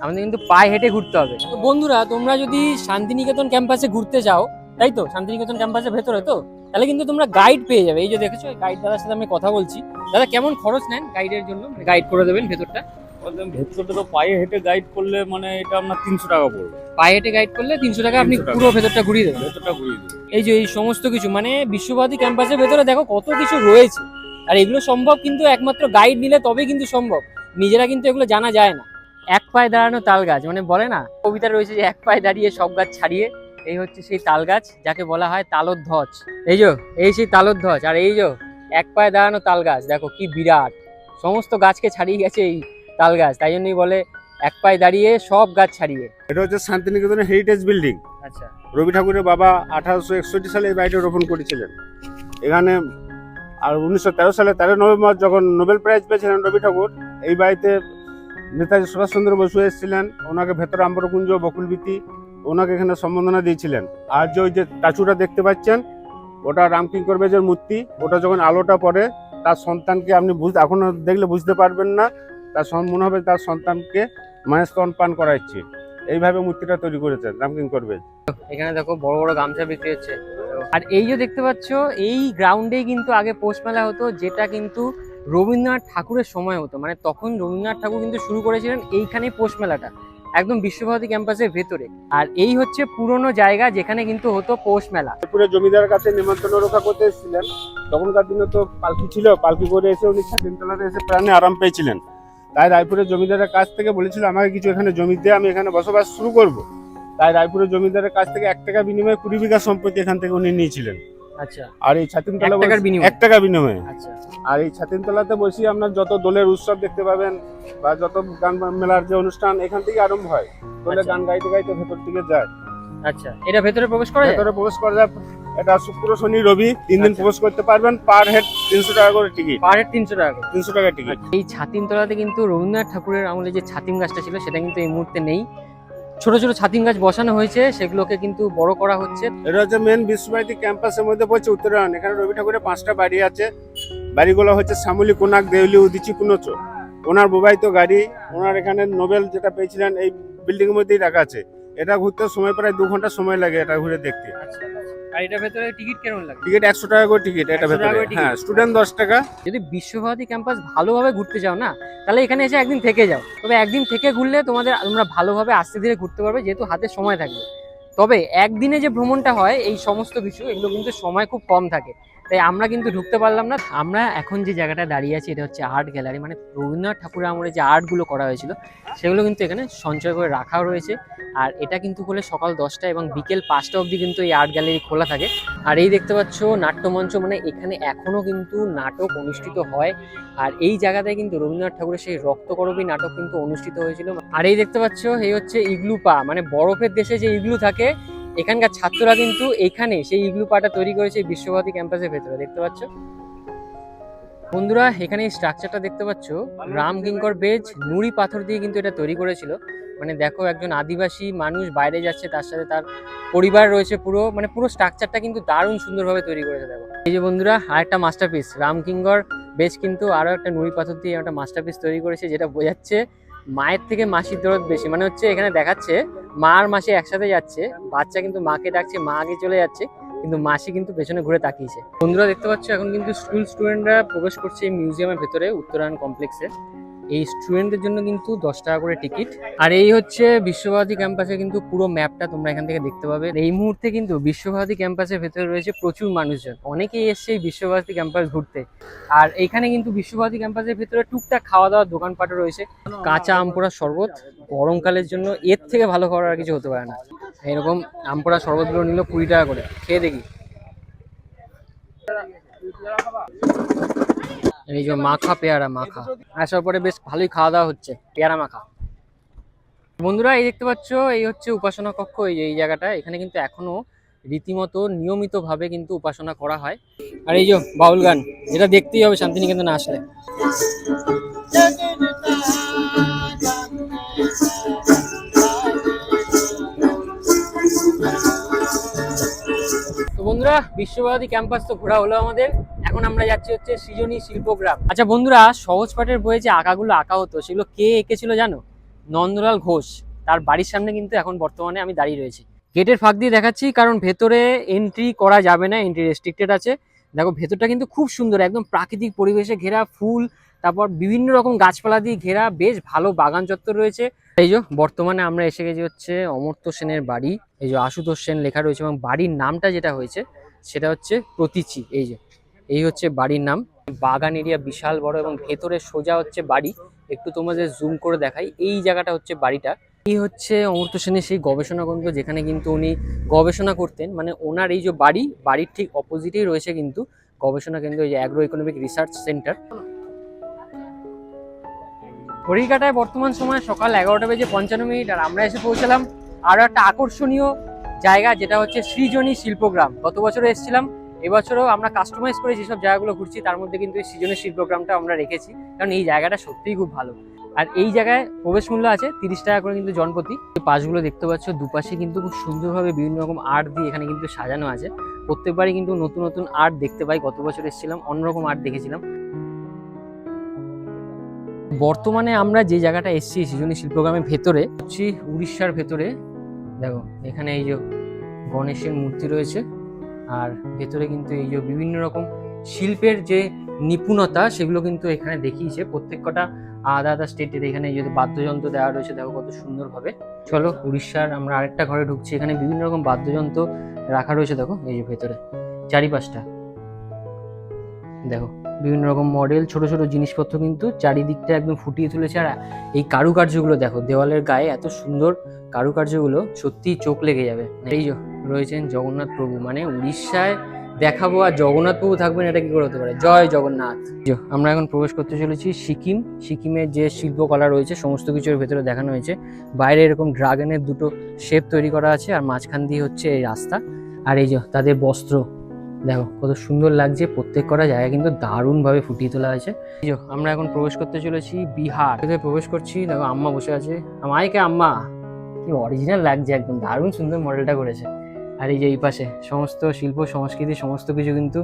আমাদের কিন্তু পায়ে হেঁটে ঘুরতে হবে। তো বন্ধুরা, তোমরা যদি শান্তিনিকেতন ক্যাম্পাসে ঘুরতে যাও, তাই তো শান্তিনিকেতন ক্যাম্পাসের ভেতরে, তো তাহলে কিন্তু তোমরা গাইড পেয়ে যাবে। এই যে দেখেছো, গাইড দাদার সাথে আমি কথা বলছি। দাদা কেমন খরচ নেন গাইডের জন্য? গাইড করে দেবেন ভেতরটা? ভেতরটা তো পায়ে হেঁটে গাইড করলে মানে এটা আপনার 300 টাকা পড়বে। পায়ে হেঁটে গাইড করলে 300 টাকা, আপনি 300 টাকা। পুরো ভেতরটা ঘুরিয়ে দেবেন। ভেতরটা ঘুরিয়ে দেবে। এই যে এই সমস্ত কিছু মানে বিশ্বভারতী ক্যাম্পাসের ভেতরে দেখো কত কিছু রয়েছে, আর এগুলো সম্ভব কিন্তু একমাত্র গাইড নিলে তবেই কিন্তু সম্ভব, নিজেরা কিন্তু এগুলো জানা যায় না। এক পায়ে দাঁড়ানো তাল গাছ, মানে বলে না কবিতা রয়েছে যে এক পায়ে দাঁড়িয়ে সব গাছ ছাড়িয়ে, এই হচ্ছে সেই তাল গাছ যাকে বলা হয় তালধ্বজ। এই সেই তালধ্বজ, আর এই যে এক পায়ে দাঁড়ানো তাল গাছ দেখো কি বিরাট, সমস্ত গাছকে ছাড়িয়ে গেছে এই তাল গাছ, তাই জন্যই বলে এক পায়ে দাঁড়িয়ে সব গাছ ছাড়িয়ে। এটা হচ্ছে শান্তিনিকেতনের হেরিটেজ বিল্ডিং। আচ্ছা, রবি ঠাকুরের বাবা 1861 সালে এই বাড়িটা রোপণ করেছিলেন এখানে। আর 1913 সালে 13 নভেম্বর যখন নোবেল প্রাইজ পেয়েছিলেন রবি ঠাকুর, এই বাড়িতে নেতাজি সুভাষচন্দ্র বসু এসেছিলেন, ওনাকে ভেতরে আম্বরকুঞ্জ বকুলবীতি ওনাকে এখানে সম্বর্ধনা দিয়েছিলেন। আর যে ওই যে স্ট্যাচুটা দেখতে পাচ্ছেন ওটা রামকিঙ্কর বেজের মূর্তি, ওটা যখন আলোটা পড়ে তার সন্তানকে আপনি এখনো দেখলে বুঝতে পারবেন না, তার মনে হবে তার সন্তানকে মায়ের স্তন পান করাচ্ছে। এইভাবে মূর্তিটা তৈরি করেছেন রামকিঙ্কর বেজ। এখানে দেখো বড় বড় গামছা বিক্রি হচ্ছে। আর এই যে দেখতে পাচ্ছ এই গ্রাউন্ডেই কিন্তু আগে পৌষ মেলা হতো, যেটা কিন্তু রবীন্দ্রনাথ ঠাকুরের সময় হতো, মানে তখন রবীন্দ্রনাথ ঠাকুর কিন্তু শুরু করেছিলেন এইখানেই পৌষ মেলাটা, একদম বিশ্বভারতী ক্যাম্পাসের ভেতরে। আর এই হচ্ছে পুরনো জায়গা যেখানে কিন্তু হতো পৌষ মেলা। রায়পুরে জমিদারের কাছে নিমন্ত্রণ রক্ষা করতে এসেছিলেন, তখনকার দিনে তো পালকি ছিল, পালকি করে এসে উনি ছাতিমতলাতে এসে প্রাণে আরাম পেয়েছিলেন। তাই রায়পুরের জমিদারের কাছ থেকে বলেছিল আমাকে কিছু এখানে জমি দিয়ে আমি এখানে বসবাস শুরু করব। তাই রায়পুরের জমিদারের কাছ থেকে 1 টাকা বিনিময়ে 20 বিঘা সম্পত্তি এখান থেকে উনি নিয়েছিলেন। আচ্ছা, আর এই ছাতিমতলা 1 টাকার বিনিময়ে? 1 টাকা বিনিময়ে। আচ্ছা, আর এই ছাতিমতলাতে বসে আপনার যত দোলের উৎসব দেখতে পাবেন বা যত গান মেলার যে অনুষ্ঠান এখান থেকে আরম্ভ হয়। দোলে আচ্ছা। গান গাইতে গাইতে ভেতর দিকে যায়। আচ্ছা, এটা ভেতরে প্রবেশ করা যায়? ভেতরে প্রবেশ করা যায়। এটা শুক্র শনি রবি 3 দিন আচ্ছা। প্রবেশ করতে পারবেন। পার হেড 300 টাকা করে টিকিট। পার হেড 300 টাকা করে। 300 টাকা টিকিট। এই ছাতিমতলাতে কিন্তু রবীন্দ্রনাথ ঠাকুরের আমলে যে ছাতিম গাছটা ছিল সেটা কিন্তু এই মুহূর্তে নেই, ছোট ছোট ছাতিম গাছ বসানো হয়েছে, সেগুলোকে কিন্তু বড় করা হচ্ছে। এটা হচ্ছে মেন বিশ্বভারতী ক্যাম্পাসের মধ্যে পড়ছে উত্তরায়ণ। এখানে রবি ঠাকুরের 5টা বাড়ি আছে। বাড়িগুলো হচ্ছে শ্যামলী, কোনাক, দেউলি, উদিচি, কুনোচ। ওনার বিবাহিত গাড়ি, ওনার এখানে নোবেল যেটা পেয়েছিলেন এই বিল্ডিং এর মধ্যেই রাখা আছে। এটা ঘুরতে সময় প্রায় 2 ঘন্টা সময় লাগে এটা ঘুরে দেখতে। আচ্ছা, আর এটার ভেতরে টিকিট কেমন লাগে? টিকিট 100 টাকা করে টিকিট এটা 100 টাকা ভেতরে। করে টিকিট? হ্যাঁ, স্টুডেন্ট 10 টাকা। যদি বিশ্বভারতী ক্যাম্পাস ভালোভাবে ঘুরতে চাও না, তাহলে এখানে এসে একদিন থেকে যাও। তবে একদিন থেকে ঘুরলে তোমরা ভালোভাবে আস্তে ধীরে ঘুরতে পারবে, যেহেতু হাতে সময় থাকবে। তবে একদিনে যে ভ্রমণটা হয় এই সমস্ত কিছু এগুলো কিন্তু সময় খুব কম থাকে, তাই আমরা কিন্তু ঢুকতে পারলাম না। আমরা এখন যে জায়গাটা দাঁড়িয়ে আছি এটা হচ্ছে আর্ট গ্যালারি, মানে রবীন্দ্রনাথ ঠাকুরের আমলে যে আর্টগুলো করা হয়েছিল সেগুলো কিন্তু এখানে সঞ্চয় করে রাখাও রয়েছে। আর এটা কিন্তু খোলে সকাল 10টা এবং বিকেল 5টা অবধি কিন্তু এই আর্ট গ্যালারি খোলা থাকে। আর এই দেখতে পাচ্ছ নাট্যমঞ্চ, মানে এখানে এখনো কিন্তু নাটক অনুষ্ঠিত হয়। আর এই জায়গাটায় কিন্তু রবীন্দ্রনাথ ঠাকুরের সেই রক্তকরবী নাটক কিন্তু অনুষ্ঠিত হয়েছিল। আর এই দেখতে পাচ্ছ এই হচ্ছে ইগলু পা, মানে বরফের দেশে যে ইগলু থাকে, এখানকার ছাত্ররা কিন্তু এখানে সেই ইগলু পাটা তৈরি করেছে বিশ্বভারতী ক্যাম্পাসের ভেতরে, দেখতে পাচ্ছ বন্ধুরা। এখানে এই স্ট্রাকচারটা দেখতে পাচ্ছ, রামকিঙ্কর বেজ নুড়ি পাথর দিয়ে কিন্তু এটা তৈরি করেছিল। মানে দেখো একজন আদিবাসী মানুষ বাইরে যাচ্ছে, তার সাথে তার পরিবার রয়েছে, পুরো স্ট্রাকচারটা কিন্তু দারুণ সুন্দরভাবে তৈরি করেছে। দেখো এই যে বন্ধুরা, আরেকটা মাস্টারপিস, রামকিঙ্কর বেজ কিন্তু আরো একটা নুড়ি পাথর দিয়ে একটা মাস্টারপিস তৈরি করেছে, যেটা বোঝাচ্ছে মায়ের থেকে মাসির দরদ বেশি। মানে হচ্ছে এখানে দেখাচ্ছে মা আর মাসি একসাথে যাচ্ছে, বাচ্চা কিন্তু মাকে ডাকছে, মা আগে চলে যাচ্ছে, কিন্তু মাসি কিন্তু পেছনে ঘুরে তাকিয়েছে। বন্ধুরা দেখতে পাচ্ছ এখন কিন্তু স্টুডেন্টরা প্রবেশ করছে এই মিউজিয়ামের ভেতরে, উত্তরায়ণ কমপ্লেক্সে। এই স্টুডেন্টদের জন্য কিন্তু 10 টাকা করে টিকিট। আর এই হচ্ছে বিশ্বভারতী ক্যাম্পাসে কিন্তু পুরো ম্যাপটা তোমরা এখান থেকে দেখতে পাবে। এই মুহূর্তে কিন্তু বিশ্বভারতী ক্যাম্পাসের ভেতরে রয়েছে প্রচুর মানুষজন, অনেকেই এসছে এই বিশ্বভারতী ক্যাম্পাস ঘুরতে। আর এখানে কিন্তু বিশ্বভারতী ক্যাম্পাসের ভেতরে টুকটাক খাওয়া দাওয়ার দোকানপাটও রয়েছে। কাঁচা আম পোড়ার শরবত গরমকালের জন্য এর থেকে ভালো খাবার আর কিছু হতে পারে না। এরকম আম পোড়া শরবতগুলো নিল 20 টাকা করে, খেয়ে দেখি। এই যে মাখা পেয়ারা মাখা, আসার পরে বেশ ভালোই খাওয়া দাওয়া হচ্ছে, পেয়ারা মাখা। বন্ধুরা এই দেখতে পাচ্ছ এই হচ্ছে উপাসনা কক্ষ। এই জায়গাটা, এখানে কিন্তু এখনো রীতিমতো নিয়মিতভাবে কিন্তু উপাসনা করা হয়। আর এই যে বাউল গান, যেটা দেখতেই হবে শান্তিনিকেতনে আসলে। তো বন্ধুরা বিশ্বভারতী ক্যাম্পাস তো ঘোরা হলো আমাদের, এখন আমরা যাচ্ছি হচ্ছে সৃজনী শিল্পগ্রাম। আচ্ছা বন্ধুরা, সহজ পাঠের বইয়ে যে আঁকাগুলো আঁকা হতো সেগুলো কে এঁকেছিল জানো? নন্দলাল ঘোষ। তার বাড়ির সামনে কিন্তু এখন বর্তমানে আমি দাঁড়িয়ে রয়েছি। গেটের ফাঁক দিয়ে দেখাচ্ছি, কারণ ভেতরে এন্ট্রি করা যাবে না, এন্ট্রি রেস্ট্রিক্টেড আছে। দেখো ভেতরটা কিন্তু খুব সুন্দর, একদম প্রাকৃতিক পরিবেশে ঘেরা, ফুল তারপর বিভিন্ন রকম গাছপালা দিয়ে ঘেরা বেশ ভালো বাগান চত্বর রয়েছে। এই যে বর্তমানে আমরা এসে গেছি হচ্ছে অমর্ত্য সেনের বাড়ি, এই যে আশুতোষ সেন লেখা রয়েছে এবং বাড়ির নামটা যেটা হয়েছে সেটা হচ্ছে প্রতীচি। এই হচ্ছে বাড়ির নাম। বাগান এরিয়া বিশাল বড় এবং ভেতরে সোজা হচ্ছে বাড়ি। একটু তোমাদের জুম করে দেখাই, এই জায়গাটা হচ্ছে বাড়িটা। এই হচ্ছে অমর্ত্য সেনের সেই গবেষণা কেন্দ্র যেখানে কিন্তু উনি গবেষণা করতেন। মানে ওনার এই যে বাড়ির ঠিক অপোজিটেই রয়েছে কিন্তু গবেষণা কেন্দ্র, এই যে অ্যাগ্রো ইকোনমিক রিসার্চ সেন্টার। ঘড়িকাটায় বর্তমান সময় সকাল 11:55 আর আমরা এসে পৌঁছালাম আরো একটা আকর্ষণীয় জায়গা, যেটা হচ্ছে সৃজনী শিল্পগ্রাম। গত বছরও এসেছিলাম, এবছরও আমরা কাস্টমাইজ করে যেসব জায়গাগুলো ঘুরছি তার মধ্যে কিন্তু এই সৃজনী শিল্পগ্রামটা আমরা রেখেছি, কারণ এই জায়গাটা সত্যিই খুব ভালো। আর এই জায়গায় প্রবেশ মূল্য আছে 30 টাকা করে কিন্তু জনপ্রতি। পাশগুলো দেখতে পাচ্ছ, দুপাশে কিন্তু খুব সুন্দরভাবে বিভিন্ন রকম আর্ট দিয়ে এখানে কিন্তু সাজানো আছে। প্রত্যেকবারই কিন্তু নতুন নতুন আর্ট দেখতে পাই। গত বছর এসেছিলাম, অন্যরকম আর্ট দেখেছিলাম। বর্তমানে আমরা যে জায়গাটা এসেছি সৃজনী শিল্পগ্রামের ভেতরে হচ্ছে উড়িষ্যার ভেতরে। দেখো এখানে এই যে গণেশের মূর্তি রয়েছে, আর ভেতরে কিন্তু এই যে বিভিন্ন রকম শিল্পের যে নিপুণতা সেগুলো কিন্তু এখানে দেখিয়েছে। প্রত্যেক কটা আলাদা আলাদা স্টেটের এখানে এই যে বাদ্যযন্ত্র দেওয়া রয়েছে, দেখো কত সুন্দরভাবে। চলো উড়িষ্যার আমরা আরেকটা ঘরে ঢুকছি, এখানে বিভিন্ন রকম বাদ্যযন্ত্র রাখা রয়েছে। দেখো এই যে ভেতরে চারিপাশটা দেখো বিভিন্ন রকম মডেল, ছোট ছোট জিনিসপত্র কিন্তু চারিদিকটা একদম ফুটিয়ে তুলেছে। আর এই কারুকার্যগুলো দেখো, দেওয়ালের গায়ে এত সুন্দর কারুকার্যগুলো, সত্যি চোখ লেগে যাবে। এই যে রয়েছেন জগন্নাথ প্রভু, মানে উড়িষ্যায় দেখাবো আর জগন্নাথ প্রভু থাকবেন, এটা কি করে হতে পারে। জয় জগন্নাথ। আমরা এখন প্রবেশ করতে চলেছি সিকিমের যে শিল্পকলা রয়েছে সমস্ত কিছুর ভেতরে দেখানো হয়েছে। বাইরে এরকম ড্রাগনের দুটো শেপ তৈরি করা আছে, আর মাঝখান দিয়ে হচ্ছে এই রাস্তা। আর এই যে তাদের বস্ত্র দেখো কত সুন্দর লাগছে। প্রত্যেক কটা জায়গা কিন্তু দারুণভাবে ফুটিয়ে তোলা হয়েছে। আমরা এখন প্রবেশ করতে চলেছি বিহার। প্রবেশ করছি, দেখো আম্মা বসে আছে। আমাকে আম্মা কি অরিজিনাল লাগছে, একদম দারুণ সুন্দর মডেলটা করেছে। আর এই যে এই পাশে সমস্ত শিল্প সংস্কৃতি সমস্ত কিছু কিন্তু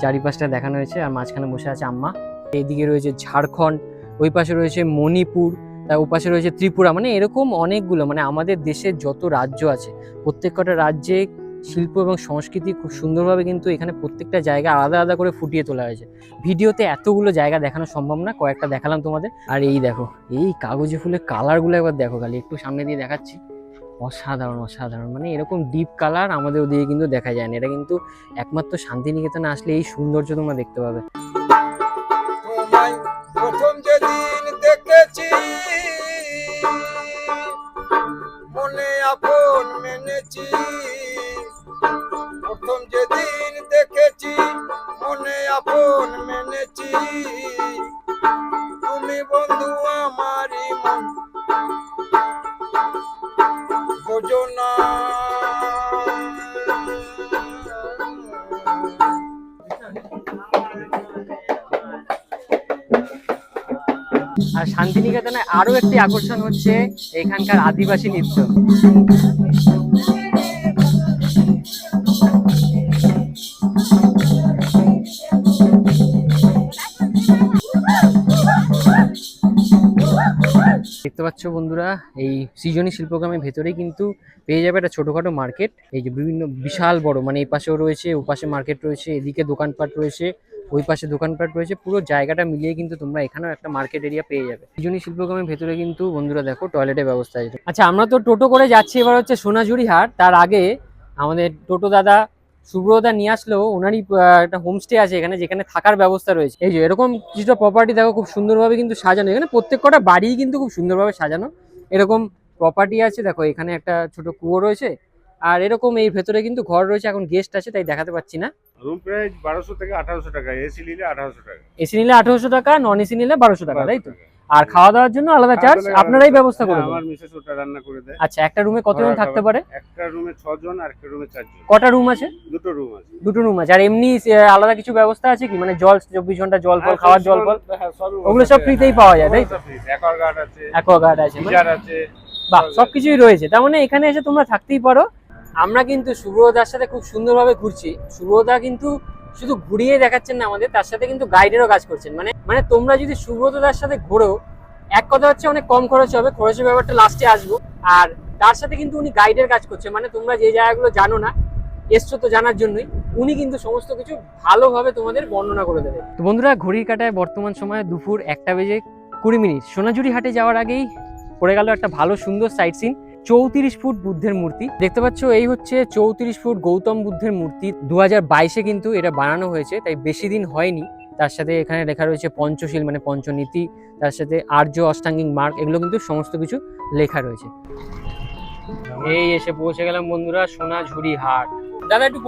চারিপাশটা দেখানো হয়েছে, আর মাঝখানে বসে আছে আম্মা। এইদিকে রয়েছে ঝাড়খণ্ড, ওই পাশে রয়েছে মণিপুর, তার ও পাশে রয়েছে ত্রিপুরা। মানে এরকম অনেকগুলো, মানে আমাদের দেশের যত রাজ্য আছে প্রত্যেক কটা রাজ্যে শিল্প এবং সংস্কৃতি খুব সুন্দরভাবে কিন্তু এখানে প্রত্যেকটা জায়গা আলাদা আলাদা করে ফুটিয়ে তোলা হয়েছে। ভিডিওতে এতগুলো জায়গা দেখানো সম্ভব না, কয়েকটা দেখালাম তোমাদের। আর এই দেখো এই কাগজে ফুলের কালারগুলো একবার দেখো, খালি একটু সামনে দিয়ে দেখাচ্ছি। অসাধারণ অসাধারণ, মানে এরকম ডিপ কালার আমাদের ওদিকে কিন্তু দেখা যায় না। এটা কিন্তু একমাত্র শান্তিনিকেতনে আসলে এই সৌন্দর্য তোমরা দেখতে পাবে। তোমায় প্রথম যেদিন দেখেছি মনে আপন মেনেছি, প্রথম যেদিন দেখেছি মনে আপন মেনেছি, তুমি বন্ধু আমারই মন বোঝো না। আর শান্তিনিকেতনে আরো একটি আকর্ষণ হচ্ছে এখানকার আদিবাসী নৃত্য। দেখতে পাচ্ছ বন্ধুরা, এই সৃজনী শিল্পগ্রামের ভেতরেই কিন্তু পেয়ে যাবে একটা ছোটখাটো মার্কেট। এই যে বিভিন্ন বিশাল বড়, মানে এই পাশেও রয়েছে, ও পাশে মার্কেট রয়েছে, এদিকে দোকানপাট রয়েছে, ওই পাশে দোকানপাট রয়েছে। পুরো জায়গাটা মিলিয়ে কিন্তু তোমরা এখানেও একটা মার্কেট এরিয়া পেয়ে যাবে। সৃজনী শিল্পগ্রামের ভেতরে কিন্তু বন্ধুরা দেখো টয়লেটের ব্যবস্থা আছে। আচ্ছা, আমরা তো টোটো করে যাচ্ছি এবার হচ্ছে সোনাঝুরি হাট। তার আগে আমাদের টোটো দাদা সুব্রতদা নিয়ে আসলো, ওনারই একটা হোমস্টে আছে এখানে, যেখানে থাকার ব্যবস্থা রয়েছে। এই যে এরকম কিছুটা প্রপার্টি দেখো খুব সুন্দরভাবে কিন্তু সাজানো, এখানে প্রত্যেক কটা বাড়ি কিন্তু খুব সুন্দরভাবে সাজানো। এরকম প্রপার্টি আছে, দেখো এখানে একটা ছোট কুয়ো রয়েছে, আর এরকম এই ভেতরে কিন্তু ঘর রয়েছে। এখন গেস্ট আছে তাই দেখাতে পাচ্ছি না। রুম প্রাইস 1200 থেকে 1800 টাকা, এসি নিলে 1800 টাকা। এসি নিলে 1800 টাকা, নন এসি নিলে 1200 টাকা, তাই তো? আর খাওয়া দাওয়ার জন্য আলাদা চার্জ আপনারাই ব্যবস্থা করে দেন? আমার মিসেস ওটা রান্না করে দেয়। আচ্ছা, একটা রুমে কতজন থাকতে পারে? একটা রুমে 6 জন আর একটা রুমে 4 জন। কটা রুম আছে? দুটো রুম আছে। দুটো রুম আছে। আর এমনি আলাদা কিছু ব্যবস্থা আছে কি, মানে জল 24 ঘন্টা জল ফল, খাওয়ার জল ফল ওগুলো সব ফ্রিতেই পাওয়া যায়, তাই তো? অ্যাকোয়াগার্ড আছে, অ্যাকোয়াগার্ড আছে, গিজার আছে, বাহ, সবকিছুই রয়েছে। তার মানে এখানে এসে তোমরা থাকতেই পারো। আমরা কিন্তু সুব্রতদার সাথে খুব সুন্দরভাবে ঘুরছি। সুব্রতদা কিন্তু শুধু ঘুরিয়ে দেখাচ্ছেন না আমাদের, তার সাথে কিন্তু গাইডেরও কাজ করছেন। মানে তোমরা যদি সুব্রতদার সাথে ঘোরো, এক কথা হচ্ছে অনেক কম খরচ হবে, খরচের ব্যাপারটা লাস্টে আসবো। আর তার সাথে কিন্তু উনি গাইডের কাজ করছে, মানে তোমরা যে জায়গাগুলো জানো না, এসছো তো জানার জন্যই, উনি কিন্তু সমস্ত কিছু ভালোভাবে তোমাদের বর্ণনা করে দেবে। তো বন্ধুরা, ঘড়ির কাঁটায় বর্তমান সময়ে দুপুর 1:20 সোনাঝুরি হাটে যাওয়ার আগেই পড়ে গেল একটা ভালো সুন্দর সাইট সিন। 34 ফুট বুদ্ধের মূর্তি দেখতে পাচ্ছ, এই হচ্ছে 34 ফুট গৌতম বুদ্ধের মূর্তি। 2022-এ কিন্তু এটা বানানো হয়েছে, তাই বেশি দিন হয়নি। তার সাথে এখানে লেখা রয়েছে পঞ্চশীল মানে পঞ্চনীতি, তার সাথে আর্য অষ্টাঙ্গিক মার্গ, এগুলো কিন্তু সমস্ত কিছু লেখা রয়েছে। এই এসে পৌঁছে গেলাম বন্ধুরা সোনাঝুরি হাট। দাদা একটু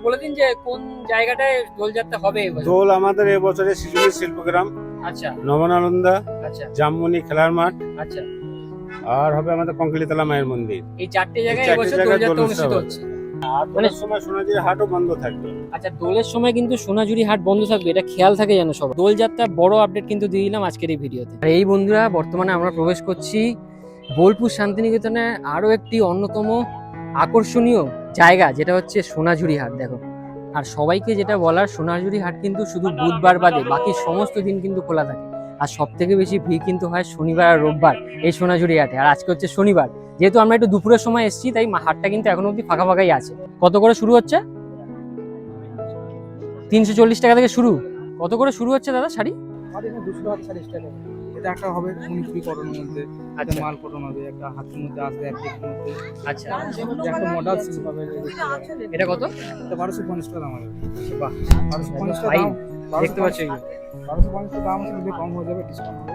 বলে দিন যে কোন জায়গাটায় দোলযাত্রা হবে এবার? দোল আমাদের এবছরে শিশুনি শিল্পগ্রাম, আচ্ছা নবনানন্দা, আচ্ছা জামমনি খেলার মাঠ, আচ্ছা, আর হবে আমাদের কঙ্কলিতলা মায়ের মন্দির। এই চারটে জায়গায় এই চারটে এবছর জায়গায় দোলযাত্রা দোল অনুষ্ঠিত উৎসব হচ্ছে। আর দোলের সময় সোনাঝুরি হাটও বন্ধ থাকবে। আচ্ছা, দোলের সময় কিন্তু সোনাঝুরি হাট বন্ধ থাকবে, এটা খেয়াল থাকে যেন সব। দোলযাত্রা বড় আপডেট কিন্তু দিয়ে দিলাম আজকের এই ভিডিওতে। আর এই বন্ধুরা, বর্তমানে আমরা প্রবেশ করছি বোলপুর শান্তিনিকেতনে আরো একটি অন্যতম আকর্ষণীয় জায়গা, যেটা হচ্ছে সোনাঝুরি হাট। দেখো, আর সবাইকে যেটা বলার, সোনাঝুরি হাট কিন্তু শুধু বুধবার বাদে বাকি সমস্ত দিন কিন্তু খোলা থাকে। আর সব থেকে বেশি ভিড় কিন্তু হয় শনিবার আর রোববার এই সোনাঝুরি হাটে। আর আজকে হচ্ছে শনিবার, যেহেতু আমরা একটু দুপুরের সময় এসেছি, তাই হাটটা কিন্তু এখনো অব্দি ফাঁকা ফাঁকাই আছে। কত করে শুরু হচ্ছে? 340 টাকা থেকে শুরু। কত করে শুরু হচ্ছে দাদা শাড়ি? 200 টাকা 40 টাকা। এটা একটা হবে মণিপুরি কটনের মধ্যে, আচ্ছা মাল কটন হবে, একটা হাতের মধ্যে আসবে, অ্যাপ্লিকের মধ্যে। আচ্ছা, এটা একটা মডেল সিল্ক হবে। এটা কত? এটা 1250 টাকা দাম হবে। বাহ, 1250 টাকা ফাইন। দাম। দেখতে পাচ্ছ এগুলো 1250 টাকা দাম আছে, যদি কম হয়ে যাবে ডিসকাউন্ট হবে।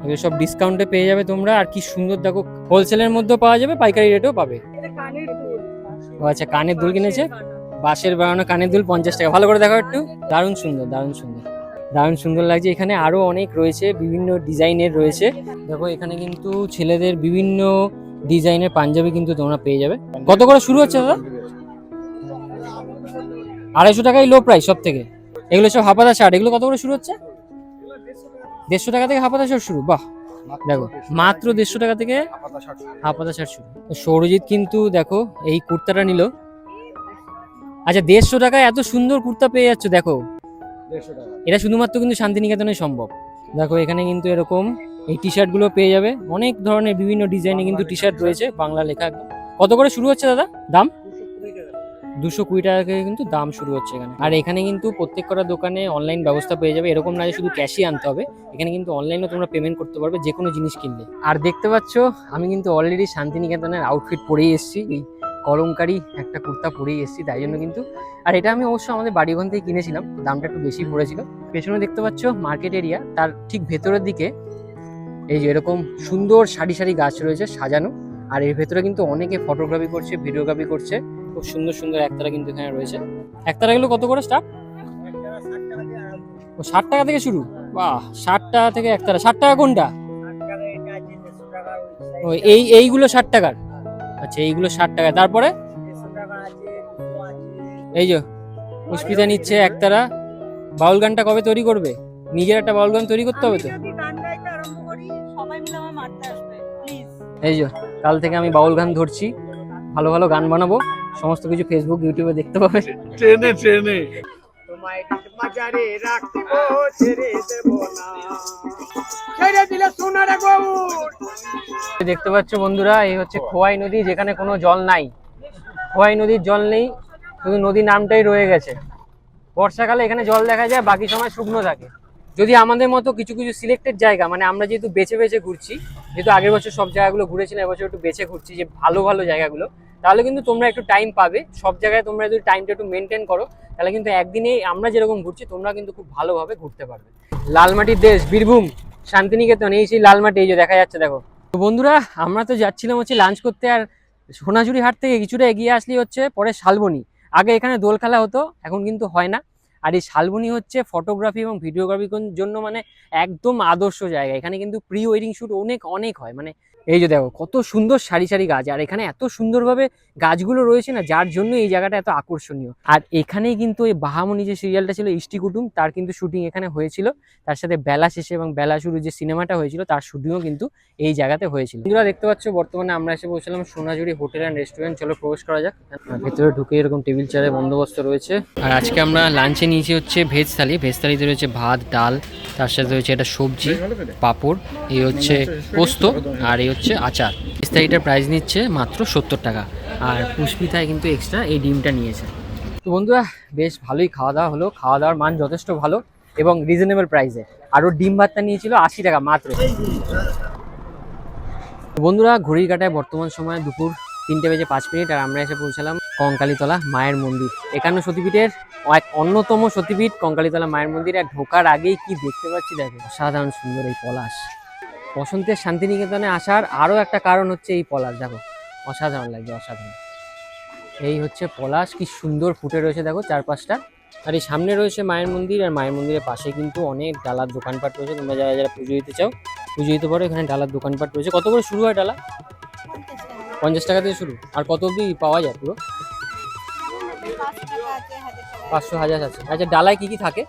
এগুলো সব ডিসকাউন্টে পেয়ে যাবে তোমরা। আর কি সুন্দর দেখো, হোলসেলের মধ্যেও পাওয়া যাবে, পাইকারি রেটেও পাবে। ও আচ্ছা, কানের দুল কিনেছে, বাঁশের বানানো কানের দুল 50 টাকা। ভালো করে দেখো একটু, দারুণ সুন্দর দারুণ সুন্দর দারুণ সুন্দর লাগছে। এখানে আরো অনেক রয়েছে, বিভিন্ন ডিজাইনের রয়েছে। দেখো, এখানে কিন্তু ছেলেদের বিভিন্ন ডিজাইনের পাঞ্জাবি কিন্তু তোমরা পেয়ে যাবে। কত করে শুরু হচ্ছে দাদা? 250 টাকাই লো প্রাইস সব থেকে। এগুলো সব হাফাতা শার্ট, এগুলো কত করে শুরু হচ্ছে? 150 টাকা থেকে হাফাতা শার্ট শুরু। বাহ, দেখো মাত্র 150 টাকা থেকে হাফাতা শার্ট শুরু। সৌরজিৎ কিন্তু দেখো এই কুর্তাটা নিল। আচ্ছা, 150 টাকায় এত সুন্দর কুর্তা পেয়ে যাচ্ছ। দেখো, এটা শুধুমাত্র কিন্তু শান্তিনিকেতনে সম্ভব। দেখো, এখানে কিন্তু এরকম এই টি শার্ট গুলো পেয়ে যাবে, অনেক ধরনের বিভিন্ন ডিজাইনে কিন্তু টি শার্ট রয়েছে, বাংলা লেখা একদম। কত করে শুরু হচ্ছে দাদা দাম? 220 টাকা থেকে কিন্তু দাম শুরু হচ্ছে এখানে। আর এখানে কিন্তু প্রত্যেক কটা দোকানে অনলাইন ব্যবস্থা পেয়ে যাবে। এরকম না যে শুধু ক্যাশই আনতে হবে, এখানে কিন্তু অনলাইনেও তোমরা পেমেন্ট করতে পারবে যে কোনো জিনিস কিনলে। আর দেখতে পাচ্ছ, আমি কিন্তু অলরেডি শান্তিনিকেতনের আউটফিট পরেই এসেছি, এই কলমকারি একটা কুর্তা পরেই এসেছি, তাই জন্য কিন্তু। আর এটা আমি অবশ্য আমাদের বাড়ি ওখান থেকে কিনেছিলাম, দামটা একটু বেশি পড়েছিল। পেছনে দেখতে পাচ্ছ মার্কেট এরিয়া, তার ঠিক ভেতরের দিকে এই যে এরকম সুন্দর সারি সারি গাছ রয়েছে সাজানো। আর এর ভেতরে কিন্তু অনেকে ফটোগ্রাফি করছে, ভিডিওগ্রাফি করছে। খুব সুন্দর সুন্দর একতারা কিন্তু এখানে রয়েছে। একতারা গুলো কত করে স্টার্ট? 60 টাকা থেকে শুরু। বাহ, 60 টাকা থেকে একতারা। 60 টাকা কোনটা? এইগুলো 60 টাকার। আচ্ছা, এইগুলো 60 টাকা। তারপরে এই যে পুষ্পিতা নিচ্ছে একতারা। বাউল গানটা কবে তৈরি করবে? নিজের একটা বাউল গান তৈরি করতে হবে তো। এই যে কাল থেকে আমি বাউল গান ধরছি, ভালো ভালো গান বানাবো, সমস্ত কিছু ফেসবুক ইউটিউবে দেখতে পাবে। ট্রেনে তোমায় মাজারে রাখবো, ছেড়ে দেব না, ছেড়ে দিলে সোনার গৌর। দেখতে পাচ্ছ বন্ধুরা, এই হচ্ছে খোয়াই নদী, যেখানে কোনো জল নাই। খোয়াই নদীর জল নেই, শুধু নদীর নামটাই রয়ে গেছে। বর্ষাকালে এখানে জল দেখা যায়, বাকি সময় শুকনো থাকে। যদি আমাদের মতো কিছু কিছু সিলেক্টেড জায়গা, মানে আমরা যেহেতু বেছে বেছে ঘুরছি, যেহেতু আগের বছর সব জায়গাগুলো ঘুরেছিলাম, এবছর একটু বেছে ঘুরছি যে ভালো ভালো জায়গাগুলো, তাহলে কিন্তু তোমরা একটু টাইম পাবে। সব জায়গায় তোমরা যদি টাইমটা একটু মেনটেন করো, তাহলে কিন্তু একদিনে আমরা যেরকম ঘুরছি তোমরা কিন্তু খুব ভালোভাবে ঘুরতে পারবে। লালমাটির দেশ বীরভূম শান্তিনিকেতন, এই সেই লালমাটি, এই যে দেখা যাচ্ছে দেখো। তো বন্ধুরা, আমরা তো যাচ্ছিলাম হচ্ছে লাঞ্চ করতে, আর সোনাঝুরি হাট থেকে কিছুটা এগিয়ে আসলেই হচ্ছে পরে শালবনী। আগে এখানে দোল খেলা হতো, এখন কিন্তু হয় না। আর এই শালবনী হচ্ছে ফটোগ্রাফি এবং ভিডিওগ্রাফির জন্য মানে একদম আদর্শ জায়গা। এখানে কিন্তু প্রি ওয়েডিং শুট অনেক অনেক হয়। মানে এই যে দেখো কত সুন্দর সারি সারি গাছ, আর এখানে এত সুন্দরভাবে গাছগুলো রয়েছে না, যার জন্য এই জায়গাটা এত আকর্ষণীয়। আর এখানেই কিন্তু এই বাহামণি যে সিরিয়ালটা ছিল ইষ্টি কুটুম, তার কিন্তু শুটিং এখানে হয়েছিল। তার সাথে বেলা শেষে এবং বেলা শুরু যে সিনেমাটা হয়েছিল, তার শুটিংও কিন্তু এই জায়গাতে হয়েছিল। বন্ধুরা দেখতে পাচ্ছ, বর্তমানে আমরা এসে পৌঁছলাম সোনাঝুরি হোটেল অ্যান্ড রেস্টুরেন্ট। চলো প্রবেশ করা যাক। ভেতরে ঢুকে এরকম টেবিল চেয়ারের বন্দোবস্ত রয়েছে। আর আজকে আমরা লাঞ্চে নিয়েছি হচ্ছে ভেজ থালি। ভেজ থালিতে রয়েছে ভাত, ডাল, তার সাথে রয়েছে একটা সবজি, পাঁপড়, এই হচ্ছে পোস্ত, আর এই হচ্ছে আচার। ভেজ থালিটার প্রাইস নিচ্ছে মাত্র 70 টাকা। আর পুষ্পিতায় কিন্তু এক্সট্রা এই ডিমটা নিয়েছে। তো বন্ধুরা বেশ ভালোই খাওয়া দাওয়া হলো, খাওয়া দাওয়ার মান যথেষ্ট ভালো এবং রিজনেবল প্রাইসে। আরও ডিম ভাতটা নিয়েছিল 80 টাকা মাত্র। তো বন্ধুরা ঘড়ির কাঁটায় বর্তমান সময় দুপুর 3টে বেজে 5 মিনিট, আর আমরা এসে পৌঁছালাম কঙ্কালীতলা মায়ের মন্দির। 51 সতীপীঠের এক অন্যতম সতীপীঠ কঙ্কালীতলা মায়ের মন্দির। আর ঢোকার আগেই কি দেখতে পাচ্ছি দেখো, অসাধারণ সুন্দর এই পলাশ। বসন্তের শান্তিনিকেতনে আসার আরও একটা কারণ হচ্ছে এই পলাশ, দেখো অসাধারণ লাগছে, অসাধারণ। এই হচ্ছে পলাশ, কি সুন্দর ফুটে রয়েছে দেখো চারপাশটা। আর এই সামনে রয়েছে মায়ের মন্দির, আর মায়ের মন্দিরের পাশে কিন্তু অনেক ডালার দোকানপাট রয়েছে। তোমরা যারা যারা পুজো দিতে চাও পুজো দিতে পারো, এখানে ডালার দোকানপাট রয়েছে। কত করে শুরু হয় ডালা? 50 টাকা থেকে শুরু। আর কত অবধি পাওয়া যায় পুরো? 500, 1000 আছে। আচ্ছা ডালায় কি কি থাকে?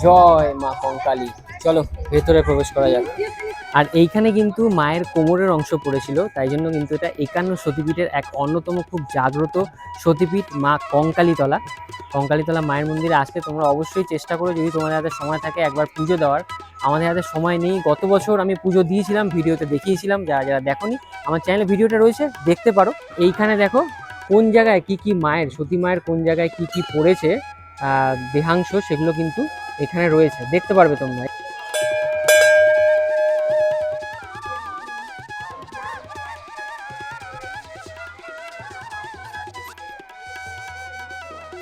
জয় মা কঙ্কালী। চলো ভেতরে প্রবেশ করা যাক। আর এইখানে কিন্তু মায়ের কোমরের অংশ পড়েছিল, তাই জন্য কিন্তু এটা 51 সতীপীঠের এক অন্যতম খুব জাগ্রত সতীপীঠ মা কঙ্কালীতলা। কঙ্কালীতলা মায়ের মন্দিরে আসতে তোমরা অবশ্যই চেষ্টা করো, যদি তোমাদের হাতে সময় থাকে একবার পুজো দেওয়ার। আমাদের হাতে সময় নেই। গত বছর আমি পুজো দিয়েছিলাম, ভিডিওতে দেখিয়েছিলাম, যারা যারা দেখোনি আমার চ্যানেলে ভিডিওটা রয়েছে, দেখতে পারো। এইখানে দেখো কোন জায়গায় কি কি মায়ের, সতী মায়ের কোন জায়গায় কি কি পড়েছে দেহাংশ, সেগুলো কিন্তু এখানে রয়েছে, দেখতে পারবে তোমরা।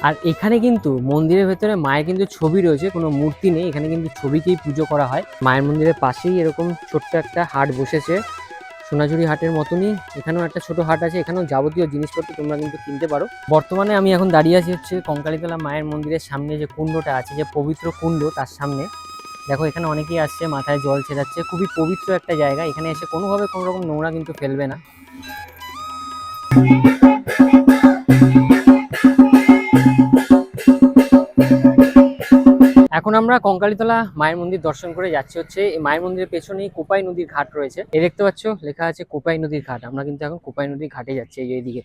আর এখানে কিন্তু মন্দিরের ভেতরে মায়ের কিন্তু ছবি রয়েছে, কোনো মূর্তি নেই, এখানে কিন্তু ছবিকেই পুজো করা হয়। মায়ের মন্দিরের পাশেই এরকম ছোট্ট একটা হাট বসেছে, সোনাঝুরি হাটের মতনই এখানেও একটা ছোট হাট আছে। এখানেও যাবতীয় জিনিসপত্র তোমরা কিন্তু কিনতে পারো। বর্তমানে আমি এখন দাঁড়িয়ে আছি হচ্ছে কঙ্কালীতলা মায়ের মন্দিরের সামনে, যে কুণ্ডটা আছে, যে পবিত্র কুণ্ড, তার সামনে। দেখো এখানে অনেকেই আসছে, মাথায় জল ছেড়াচ্ছে, খুবই পবিত্র একটা জায়গা। এখানে এসে কোনোভাবে কোনো রকম নোংরা কিন্তু ফেলবে না। এখন আমরা কঙ্কালীতলা মায়ের মন্দির দর্শন করে যাচ্ছি হচ্ছে এই মায়ের মন্দিরের পেছনেই কোপাই নদীর ঘাট রয়েছে। এই দেখতে পাচ্ছ লেখা আছে কোপাই নদীর ঘাট। আমরা কিন্তু এখন কোপাই নদীর ঘাটে যাচ্ছি। এইদিকে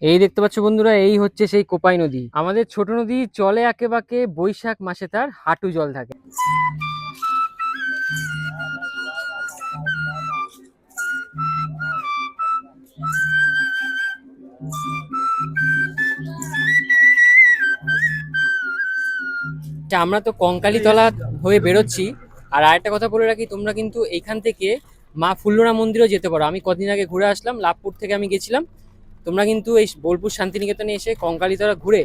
এই দেখতে পাচ্ছ বন্ধুরা, এই হচ্ছে সেই কোপাই নদী। আমাদের ছোট নদী চলে আঁকে বাঁকে, বৈশাখ মাসে তার হাঁটু জল থাকে। আমরা তো কঙ্কালীতলা হয়ে বেরোচ্ছি। আর আরেকটা কথা বলে রাখি, তোমরা কিন্তু এইখান থেকে মা ফুল্লরা মন্দিরও যেতে পারো। আমি কদিন আগে ঘুরে আসলাম, লাভপুর থেকে আমি গেছিলাম। তোমরা কিন্তু এই বোলপুর শান্তিনিকেতনে এসে কঙ্কালীতলা ঘুরে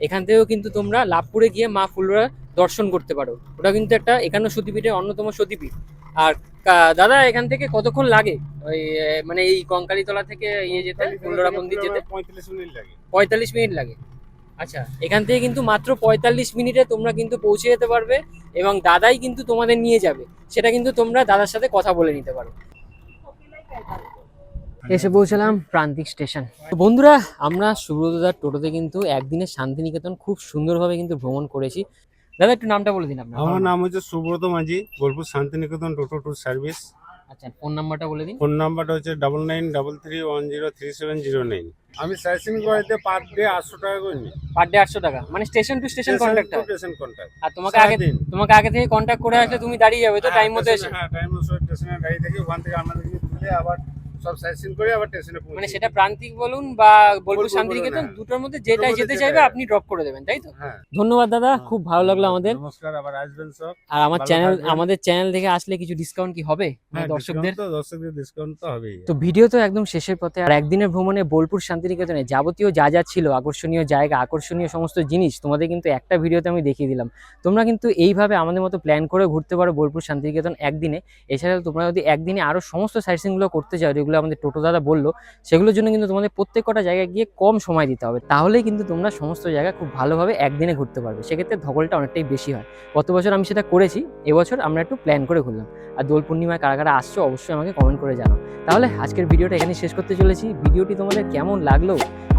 এখান থেকেও কিন্তু তোমরা লাভপুরে গিয়ে মা ফুল্লরা দর্শন করতে পারো। ওটা কিন্তু একটা 51 সতীপীঠের অন্যতম সতীপীঠ। আর দাদা এখান থেকে কতক্ষণ লাগে ওই মানে এই কঙ্কালীতলা থেকে যেতে, ফুল্লরা মন্দির যেতে? 45 মিনিট লাগে। 45 মিনিট লাগে। আচ্ছা, এখান থেকে কিন্তু মাত্র 45 মিনিটে তোমরা কিন্তু পৌঁছে যেতে পারবে, এবং দাদাই কিন্তু তোমাদের নিয়ে যাবে। সেটা কিন্তু তোমরা দাদার সাথে কথা বলে নিতে পারো। এসে পৌঁছালাম প্রান্তিক স্টেশন। তো বন্ধুরা আমরা সুব্রতদার টোটোতে কিন্তু একদিনের শান্তিনিকেতন খুব সুন্দরভাবে কিন্তু ভ্রমণ করেছি। দাদা একটু নামটা বলে দিন আপনার। আমার নাম হচ্ছে সুব্রত মাঝি, বোলপুর শান্তিনিকেতন টোটো ট্যুর সার্ভিস। আচ্ছা, ফোন নাম্বারটা বলে দিন। ফোন নাম্বারটা হচ্ছে 9933103709। আমি সাইসিং করাইতে পার ডে 800 টাকা করে নিই। পার ডে 800 টাকা, মানে স্টেশন টু স্টেশন কন্ট্যাক্ট হয়। Station contact. আর তোমাকে আগে থেকে কন্ট্যাক্ট করে আসলে তুমি দাঁড়িয়ে যাবে তো টাইম মতো এসে? হ্যাঁ, টাইম মতো স্টেশনে গাড়ি থেকে ওখান থেকে আমাদেরকে তুলে আবার সব সাইসিং করে আবার স্টেশনে পৌঁছে। মানে সেটা প্রান্তিক বলুন বা বোলপুর শান্তিনিকেতন, দুটোর মধ্যে যেটাই যেতে চাইবে আপনি ড্রপ করে দেবেন, তাই তো? হ্যাঁ। ধন্যবাদ দাদা, খুব ভালো লাগলো আমাদের। নমস্কার, আবার আসবেন সব। আর আমাদের চ্যানেল থেকে আসলে কিছু ডিসকাউন্ট কি হবে দর্শকদের? দর্শকদের ডিসকাউন্ট তো হবেই। তো ভিডিও তো একদম শেষের পথে। আর একদিনের ভ্রমণে বোলপুর শান্তিনিকেতনে যাবতীয় যা যা ছিল, আকর্ষণীয় জায়গা, আকর্ষণীয় সমস্ত জিনিস তোমাদের কিন্তু একটা ভিডিওতে আমি দেখিয়ে দিলাম। তোমরা কিন্তু এইভাবে আমাদের মতো প্ল্যান করে ঘুরতে পারো বোলপুর শান্তিনিকেতন একদিনে। এছাড়াও তোমরা যদি একদিনে আরও সমস্ত সাইটসিংগুলো করতে চাও, যেগুলো আমাদের টোটো দাদা বললো, সেগুলোর জন্য কিন্তু তোমাদের প্রত্যেকটা জায়গায় গিয়ে কম সময় দিতে হবে। তাহলেই কিন্তু তোমরা সমস্ত জায়গা খুব ভালোভাবে একদিনে ঘুরতে পারবে। সেক্ষেত্রে ধকলটা অনেকটাই বেশি হয়। গত বছর আমি সেটা করেছি, এবছর আমরা একটু প্ল্যান করে ঘুরলাম। আর দোল পূর্ণিমায় কারা কারা আসছো অবশ্যই আমাকে কমেন্ট করে জানাও। তাহলে আজকের ভিডিওটা এখানে শেষ করতে চলেছি। ভিডিওটি তোমাদের কেমন লাগলো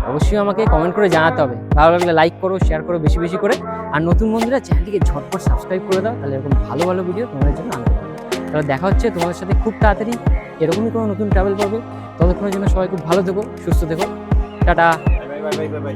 অবশ্যই আমাকে কমেন্ট করে জানাতে হবে। ভালো লাগলে লাইক করো, শেয়ার করো বেশি বেশি করে। আর নতুন বন্ধুরা চ্যানেলটিকে ঝটপট সাবস্ক্রাইব করে দাও, তাহলে এরকম ভালো ভালো ভিডিও তোমাদের জন্য আনতে পারবে। তাহলে দেখা হচ্ছে তোমাদের সাথে খুব তাড়াতাড়ি এরকমই কোনো নতুন ট্রাভেল করবে। ততক্ষণের জন্য সবাই খুব ভালো থেকো, সুস্থ থেকো। Tata, bye bye bye bye.